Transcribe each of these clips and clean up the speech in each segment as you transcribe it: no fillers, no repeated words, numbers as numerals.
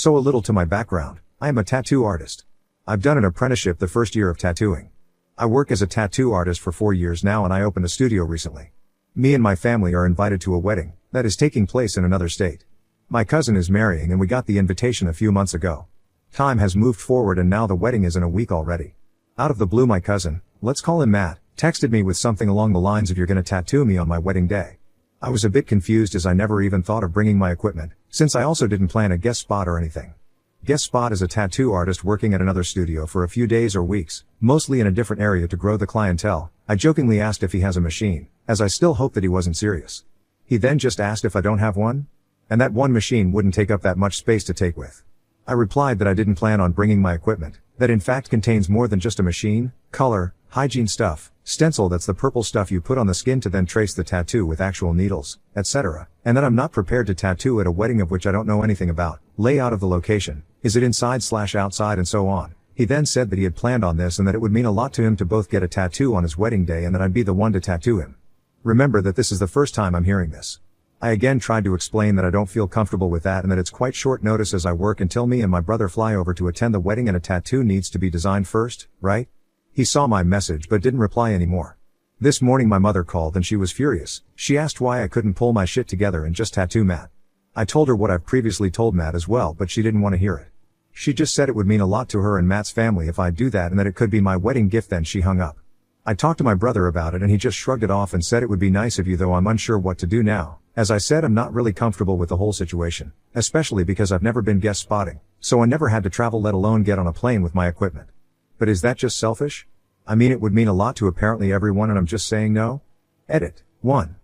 So a little to my background. I am a tattoo artist. I've done an apprenticeship the first year of tattooing. I work as a tattoo artist for 4 years now, and I opened a studio recently. Me and my family are invited to a wedding that is taking place in another state. My cousin is marrying and we got the invitation a few months ago. Time has moved forward and now the wedding is in a week already. Out of the blue, my cousin, let's call him Matt, texted me with something along the lines of, "You're gonna tattoo me on my wedding day." I was a bit confused as I never even thought of bringing my equipment, since I also didn't plan a guest spot or anything. Guest spot is a tattoo artist working at another studio for a few days or weeks, mostly in a different area to grow the clientele. I jokingly asked if he has a machine, as I still hoped that he wasn't serious. He then just asked if I don't have one, and that one machine wouldn't take up that much space to take with. I replied that I didn't plan on bringing my equipment, that in fact contains more than just a machine, color, hygiene stuff, stencil, that's the purple stuff you put on the skin to then trace the tattoo with actual needles, etc., and that I'm not prepared to tattoo at a wedding of which I don't know anything about, layout of the location, is it inside/outside, and so on. He then said that he had planned on this and that it would mean a lot to him to both get a tattoo on his wedding day and that I'd be the one to tattoo him. Remember that this is the first time I'm hearing this. I again tried to explain that I don't feel comfortable with that and that it's quite short notice as I work until me and my brother fly over to attend the wedding and a tattoo needs to be designed first, right? He saw my message but didn't reply anymore. This morning my mother called and she was furious. She asked why I couldn't pull my shit together and just tattoo Matt. I told her what I've previously told Matt as well, but she didn't want to hear it. She just said it would mean a lot to her and Matt's family if I do that and that it could be my wedding gift. Then she hung up. I talked to my brother about it and he just shrugged it off and said it would be nice of you, though I'm unsure what to do now. As I said, I'm not really comfortable with the whole situation, especially because I've never been guest spotting, so I never had to travel, let alone get on a plane with my equipment. But is that just selfish? I mean, it would mean a lot to apparently everyone and I'm just saying no? Edit. 1.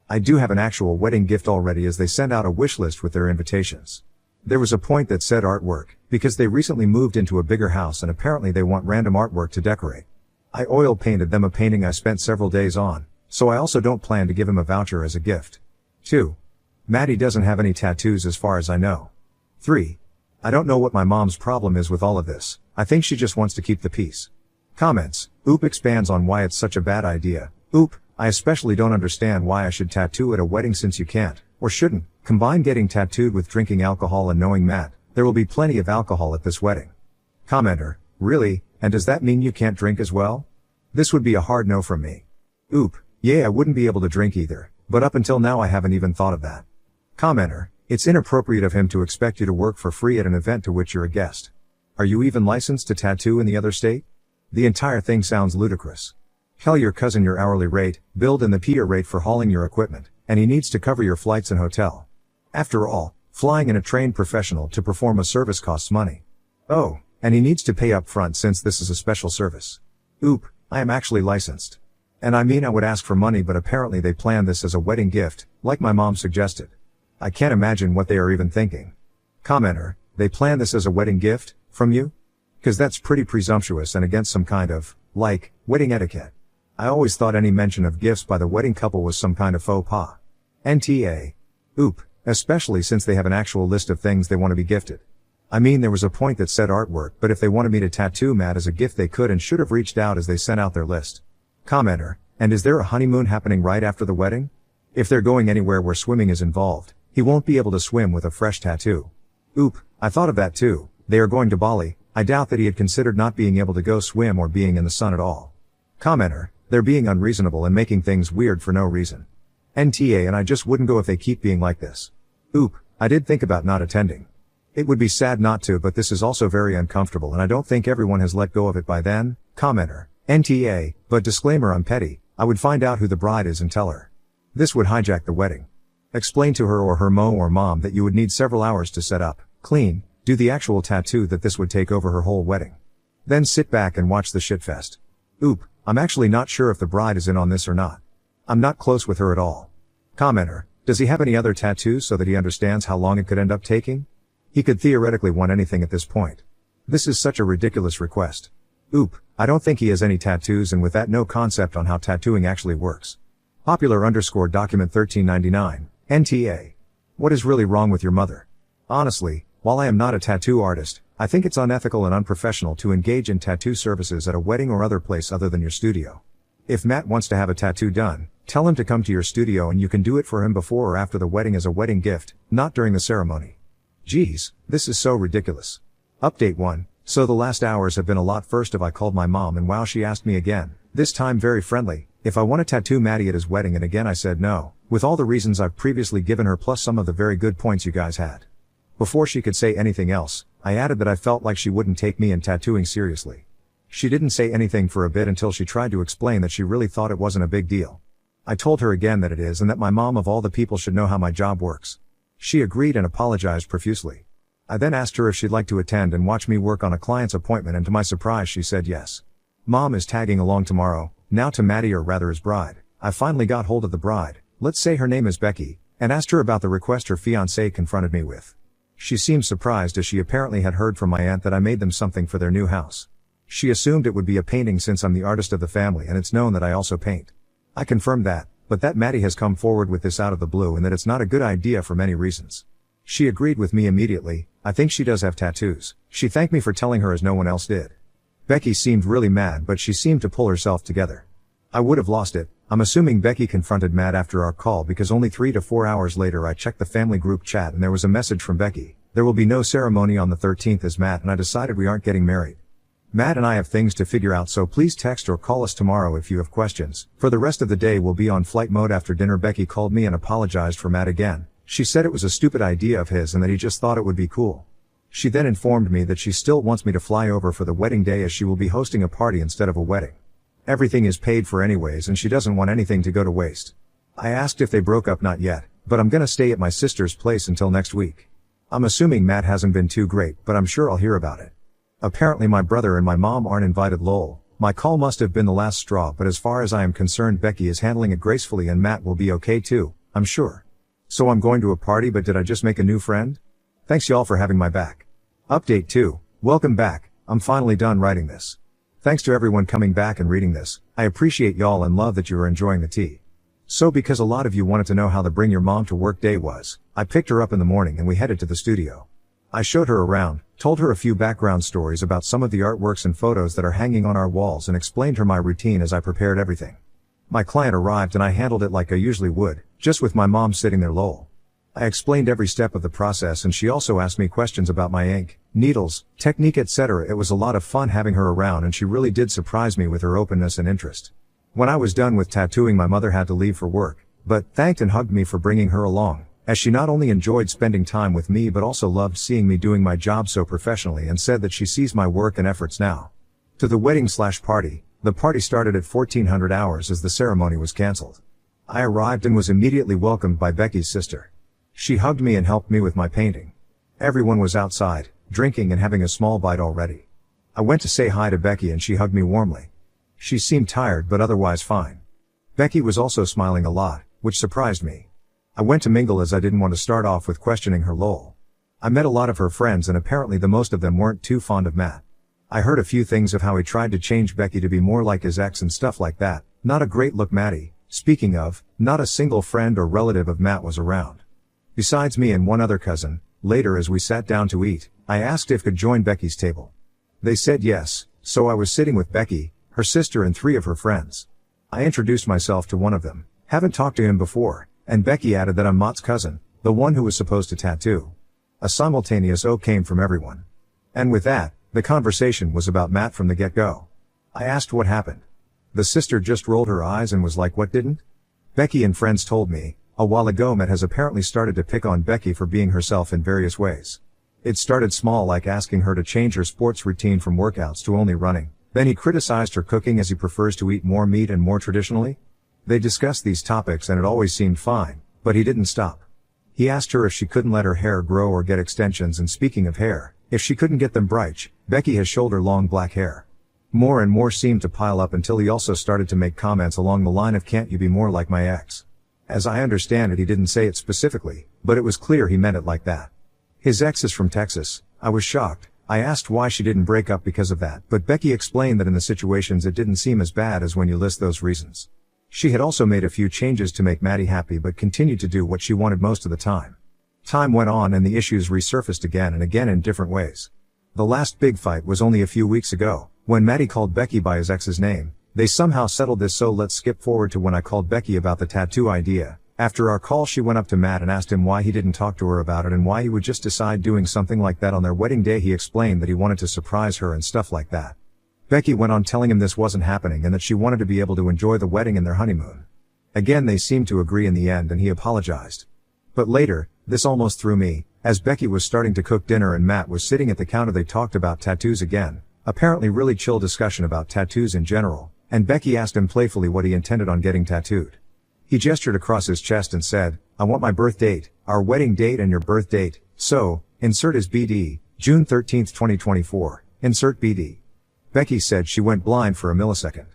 I do have an actual wedding gift already, as they sent out a wish list with their invitations. There was a point that said artwork, because they recently moved into a bigger house and apparently they want random artwork to decorate. I oil painted them a painting I spent several days on, so I also don't plan to give him a voucher as a gift. 2. Maddie doesn't have any tattoos as far as I know. 3. I don't know what my mom's problem is with all of this. I think she just wants to keep the peace. Comments. Oop expands on why it's such a bad idea. Oop, I especially don't understand why I should tattoo at a wedding, since you can't, or shouldn't, combine getting tattooed with drinking alcohol and knowing Matt. There will be plenty of alcohol at this wedding. Commenter. Really? And does that mean you can't drink as well? This would be a hard no from me. Oop. Yeah, I wouldn't be able to drink either, but up until now I haven't even thought of that. Commenter. It's inappropriate of him to expect you to work for free at an event to which you're a guest. Are you even licensed to tattoo in the other state? The entire thing sounds ludicrous. Tell your cousin your hourly rate, billed in the PIA rate for hauling your equipment, and he needs to cover your flights and hotel. After all, flying in a trained professional to perform a service costs money. Oh, and he needs to pay up front since this is a special service. Oop, I am actually licensed. And I mean, I would ask for money, but apparently they planned this as a wedding gift, like my mom suggested. I can't imagine what they are even thinking. Commenter. They planned this as a wedding gift, from you? 'Cause that's pretty presumptuous and against some kind of, like, wedding etiquette. I always thought any mention of gifts by the wedding couple was some kind of faux pas. NTA. Oop, especially since they have an actual list of things they want to be gifted. I mean, there was a point that said artwork, but if they wanted me to tattoo Matt as a gift they could and should have reached out as they sent out their list. Commenter. And is there a honeymoon happening right after the wedding? If they're going anywhere where swimming is involved, he won't be able to swim with a fresh tattoo. Oop, I thought of that too. They are going to Bali. I doubt that he had considered not being able to go swim or being in the sun at all. Commenter. They're being unreasonable and making things weird for no reason. NTA. And I just wouldn't go if they keep being like this. Oop, I did think about not attending. It would be sad not to, but this is also very uncomfortable and I don't think everyone has let go of it by then. Commenter. NTA, but disclaimer, I'm petty. I would find out who the bride is and tell her. This would hijack the wedding. Explain to her or her mo or mom that you would need several hours to set up, clean, do the actual tattoo, that this would take over her whole wedding. Then sit back and watch the shitfest. Oop, I'm actually not sure if the bride is in on this or not. I'm not close with her at all. Commenter. Does he have any other tattoos so that he understands how long it could end up taking? He could theoretically want anything at this point. This is such a ridiculous request. Oop, I don't think he has any tattoos, and with that no concept on how tattooing actually works. Popular_document 1399, NTA. What is really wrong with your mother? Honestly, while I am not a tattoo artist, I think it's unethical and unprofessional to engage in tattoo services at a wedding or other place other than your studio. If Matt wants to have a tattoo done, tell him to come to your studio and you can do it for him before or after the wedding as a wedding gift, not during the ceremony. Geez, this is so ridiculous. Update 1. So the last hours have been a lot. First of I called my mom and wow, she asked me again, this time very friendly, if I want to tattoo Maddie at his wedding, and again I said no, with all the reasons I've previously given her plus some of the very good points you guys had. Before she could say anything else, I added that I felt like she wouldn't take me and tattooing seriously. She didn't say anything for a bit until she tried to explain that she really thought it wasn't a big deal. I told her again that it is and that my mom of all the people should know how my job works. She agreed and apologized profusely. I then asked her if she'd like to attend and watch me work on a client's appointment, and to my surprise she said yes. Mom is tagging along tomorrow, now to Maddie, or rather his bride. I finally got hold of the bride, let's say her name is Becky, and asked her about the request her fiancé confronted me with. She seemed surprised as she apparently had heard from my aunt that I made them something for their new house. She assumed it would be a painting since I'm the artist of the family and it's known that I also paint. I confirmed that, but that Maddie has come forward with this out of the blue and that it's not a good idea for many reasons. She agreed with me immediately. I think she does have tattoos. She thanked me for telling her as no one else did. Becky seemed really mad, but she seemed to pull herself together. I would have lost it. I'm assuming Becky confronted Matt after our call because only 3 to 4 hours later I checked the family group chat and there was a message from Becky. There will be no ceremony on the 13th as Matt and I decided we aren't getting married. Matt and I have things to figure out, so please text or call us tomorrow if you have questions. For the rest of the day we'll be on flight mode. After dinner Becky called me and apologized for Matt again. She said it was a stupid idea of his and that he just thought it would be cool. She then informed me that she still wants me to fly over for the wedding day as she will be hosting a party instead of a wedding. Everything is paid for anyways and she doesn't want anything to go to waste. I asked if they broke up. Not yet, but I'm gonna stay at my sister's place until next week. I'm assuming Matt hasn't been too great, but I'm sure I'll hear about it. Apparently my brother and my mom aren't invited. Lol. My call must have been the last straw, but as far as I am concerned Becky is handling it gracefully and Matt will be okay too, I'm sure. So I'm going to a party, but did I just make a new friend? Thanks y'all for having my back. Update 2. Welcome back. I'm finally done writing this. Thanks to everyone coming back and reading this. I appreciate y'all and love that you are enjoying the tea. So because a lot of you wanted to know how the bring your mom to work day was, I picked her up in the morning and we headed to the studio. I showed her around, told her a few background stories about some of the artworks and photos that are hanging on our walls and explained her my routine as I prepared everything. My client arrived and I handled it like I usually would, just with my mom sitting there. Lol. I explained every step of the process and she also asked me questions about my ink, needles, technique, etc. It was a lot of fun having her around and she really did surprise me with her openness and interest. When I was done with tattooing my mother had to leave for work, but thanked and hugged me for bringing her along, as she not only enjoyed spending time with me but also loved seeing me doing my job so professionally and said that she sees my work and efforts now. To the wedding/party, the party started at 1400 hours as the ceremony was cancelled. I arrived and was immediately welcomed by Becky's sister. She hugged me and helped me with my painting. Everyone was outside, drinking and having a small bite already. I went to say hi to Becky and she hugged me warmly. She seemed tired but otherwise fine. Becky was also smiling a lot, which surprised me. I went to mingle as I didn't want to start off with questioning her. Lol. I met a lot of her friends and apparently the most of them weren't too fond of Matt. I heard a few things of how he tried to change Becky to be more like his ex and stuff like that. Not a great look. Maddie, speaking of, not a single friend or relative of Matt was around. Besides me and one other cousin. Later as we sat down to eat, I asked if could join Becky's table. They said yes, so I was sitting with Becky, her sister and 3 of her friends. I introduced myself to one of them, haven't talked to him before, and Becky added that I'm Matt's cousin, the one who was supposed to tattoo. A simultaneous "oh" came from everyone. And with that, the conversation was about Matt from the get-go. I asked what happened. The sister just rolled her eyes and was like, what didn't? Becky and friends told me, a while ago Matt has apparently started to pick on Becky for being herself in various ways. It started small, like asking her to change her sports routine from workouts to only running. Then he criticized her cooking as he prefers to eat more meat and more traditionally. They discussed these topics and it always seemed fine, but he didn't stop. He asked her if she couldn't let her hair grow or get extensions, and speaking of hair, if she couldn't get them bright. Becky has shoulder-long black hair. More and more seemed to pile up until he also started to make comments along the line of can't you be more like my ex? As I understand it he didn't say it specifically, but it was clear he meant it like that. His ex is from Texas. I was shocked. I asked why she didn't break up because of that, but Becky explained that in the situations it didn't seem as bad as when you list those reasons. She had also made a few changes to make Maddie happy but continued to do what she wanted most of the time. Time went on and the issues resurfaced again and again in different ways. The last big fight was only a few weeks ago, when Maddie called Becky by his ex's name. They somehow settled this, so let's skip forward to when I called Becky about the tattoo idea. After our call she went up to Matt and asked him why he didn't talk to her about it and why he would just decide doing something like that on their wedding day. He explained that he wanted to surprise her and stuff like that. Becky went on telling him this wasn't happening and that she wanted to be able to enjoy the wedding and their honeymoon. Again, they seemed to agree in the end and he apologized. But later, this almost threw me. As Becky was starting to cook dinner and Matt was sitting at the counter, they talked about tattoos again. Apparently really chill discussion about tattoos in general, and Becky asked him playfully what he intended on getting tattooed. He gestured across his chest and said, "I want my birth date, our wedding date and your birth date, so, insert as BD, June 13, 2024, insert BD. Becky said she went blind for a millisecond.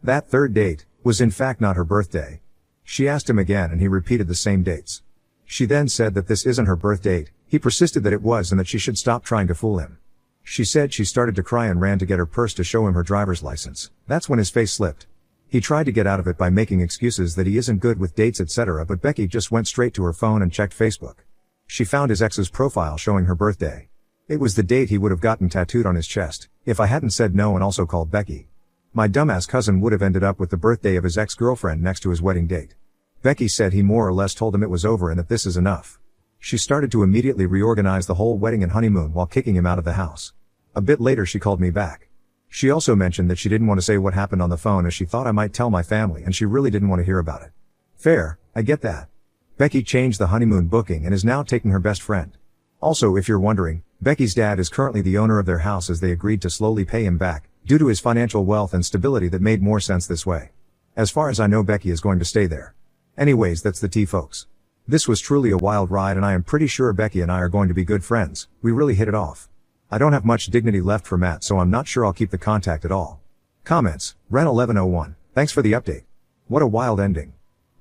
That third date was in fact not her birthday. She asked him again and he repeated the same dates. She then said that this isn't her birth date. He persisted that it was and that she should stop trying to fool him. She said she started to cry and ran to get her purse to show him her driver's license. That's when his face slipped. He tried to get out of it by making excuses that he isn't good with dates etc., but Becky just went straight to her phone and checked Facebook. She found his ex's profile showing her birthday. It was the date he would have gotten tattooed on his chest, if I hadn't said no and also called Becky. My dumbass cousin would have ended up with the birthday of his ex-girlfriend next to his wedding date. Becky said he more or less told him it was over and that this is enough. She started to immediately reorganize the whole wedding and honeymoon while kicking him out of the house. A bit later she called me back. She also mentioned that she didn't want to say what happened on the phone as she thought I might tell my family and she really didn't want to hear about it. Fair, I get that. Becky changed the honeymoon booking and is now taking her best friend. Also, if you're wondering, Becky's dad is currently the owner of their house as they agreed to slowly pay him back, due to his financial wealth and stability that made more sense this way. As far as I know, Becky is going to stay there. Anyways, that's the tea, folks. This was truly a wild ride and I am pretty sure Becky and I are going to be good friends. We really hit it off. I don't have much dignity left for Matt, so I'm not sure I'll keep the contact at all. Comments, Ren1101, thanks for the update. What a wild ending.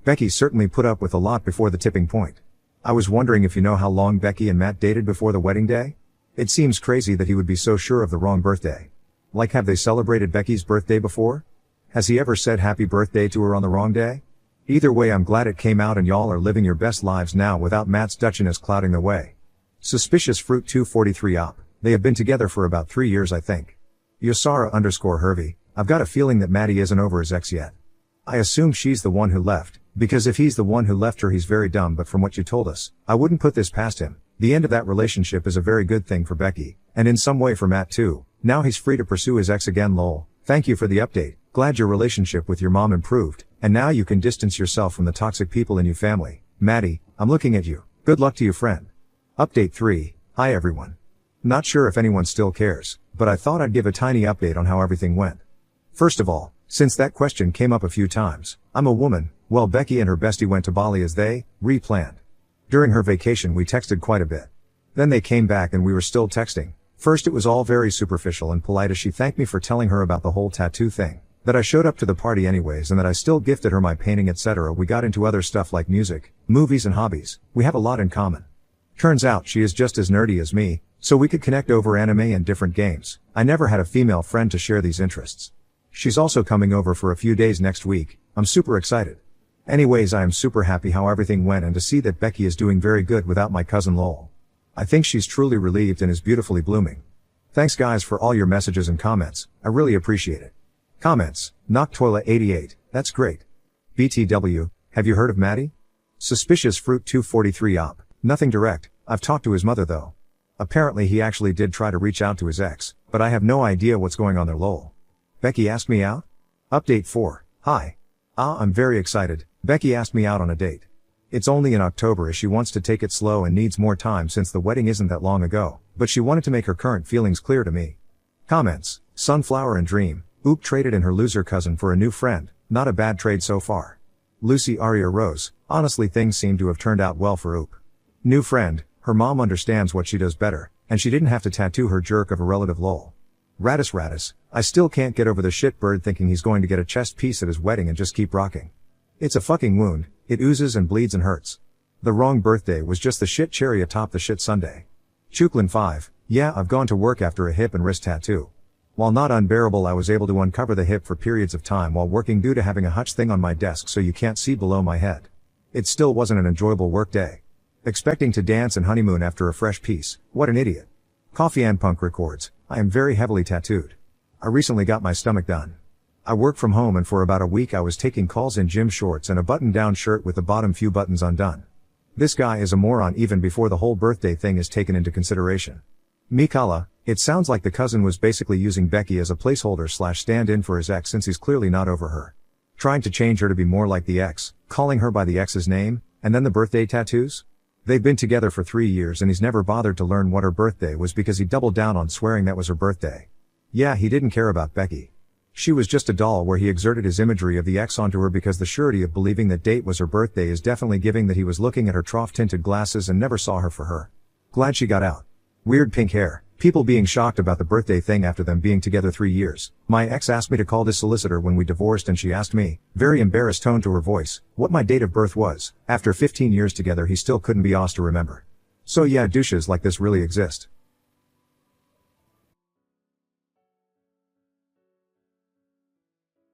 Becky certainly put up with a lot before the tipping point. I was wondering if you know how long Becky and Matt dated before the wedding day? It seems crazy that he would be so sure of the wrong birthday. Like, have they celebrated Becky's birthday before? Has he ever said happy birthday to her on the wrong day? Either way, I'm glad it came out and y'all are living your best lives now without Matt's Dutchiness clouding the way. Suspicious Fruit 243 op. They have been together for about 3 years, I think. Yosara_Hervey, I've got a feeling that Maddie isn't over his ex yet. I assume she's the one who left, because if he's the one who left her he's very dumb, but from what you told us, I wouldn't put this past him. The end of that relationship is a very good thing for Becky, and in some way for Matt too. Now he's free to pursue his ex again, lol. Thank you for the update. Glad your relationship with your mom improved, and now you can distance yourself from the toxic people in your family. Maddie, I'm looking at you. Good luck to you, friend. Update 3. Hi everyone. Not sure if anyone still cares, but I thought I'd give a tiny update on how everything went. First of all, since that question came up a few times, I'm a woman. Well, Becky and her bestie went to Bali as they re-planned. During her vacation we texted quite a bit. Then they came back and we were still texting. First it was all very superficial and polite as she thanked me for telling her about the whole tattoo thing, that I showed up to the party anyways and that I still gifted her my painting etc. We got into other stuff like music, movies and hobbies. We have a lot in common. Turns out she is just as nerdy as me, so we could connect over anime and different games. I never had a female friend to share these interests. She's also coming over for a few days next week. I'm super excited. Anyways, I am super happy how everything went and to see that Becky is doing very good without my cousin lol. I think she's truly relieved and is beautifully blooming. Thanks guys for all your messages and comments. I really appreciate it. Comments, Noctoila88, that's great. BTW, have you heard of Maddie? Suspicious Fruit 243 op, nothing direct. I've talked to his mother though. Apparently he actually did try to reach out to his ex, but I have no idea what's going on there lol. Becky asked me out? Update 4. Hi. I'm very excited. Becky asked me out on a date. It's only in October as she wants to take it slow and needs more time since the wedding isn't that long ago, but she wanted to make her current feelings clear to me. Comments, Sunflower and Dream, Oop traded in her loser cousin for a new friend, not a bad trade so far. Lucy Aria Rose, honestly things seem to have turned out well for Oop. New friend, her mom understands what she does better, and she didn't have to tattoo her jerk of a relative lol. Radis, I still can't get over the shitbird thinking he's going to get a chest piece at his wedding and just keep rocking. It's a fucking wound, it oozes and bleeds and hurts. The wrong birthday was just the shit cherry atop the shit sundae. Chuklin 5, yeah, I've gone to work after a hip and wrist tattoo. While not unbearable, I was able to uncover the hip for periods of time while working due to having a hutch thing on my desk so you can't see below my head. It still wasn't an enjoyable work day. Expecting to dance and honeymoon after a fresh piece, what an idiot. Coffee and Punk records, I am very heavily tattooed. I recently got my stomach done. I work from home and for about a week I was taking calls in gym shorts and a button-down shirt with the bottom few buttons undone. This guy is a moron even before the whole birthday thing is taken into consideration. Mikala, it sounds like the cousin was basically using Becky as a placeholder / stand-in for his ex since he's clearly not over her. Trying to change her to be more like the ex, calling her by the ex's name, and then the birthday tattoos? They've been together for 3 years and he's never bothered to learn what her birthday was because he doubled down on swearing that was her birthday. Yeah, he didn't care about Becky. She was just a doll where he exerted his imagery of the ex onto her because the surety of believing that date was her birthday is definitely giving that he was looking at her trough-tinted glasses and never saw her for her. Glad she got out. Weird pink hair. People being shocked about the birthday thing after them being together 3 years. My ex asked me to call this solicitor when we divorced and she asked me, very embarrassed tone to her voice, what my date of birth was. After 15 years together he still couldn't be asked to remember. So yeah, douches like this really exist.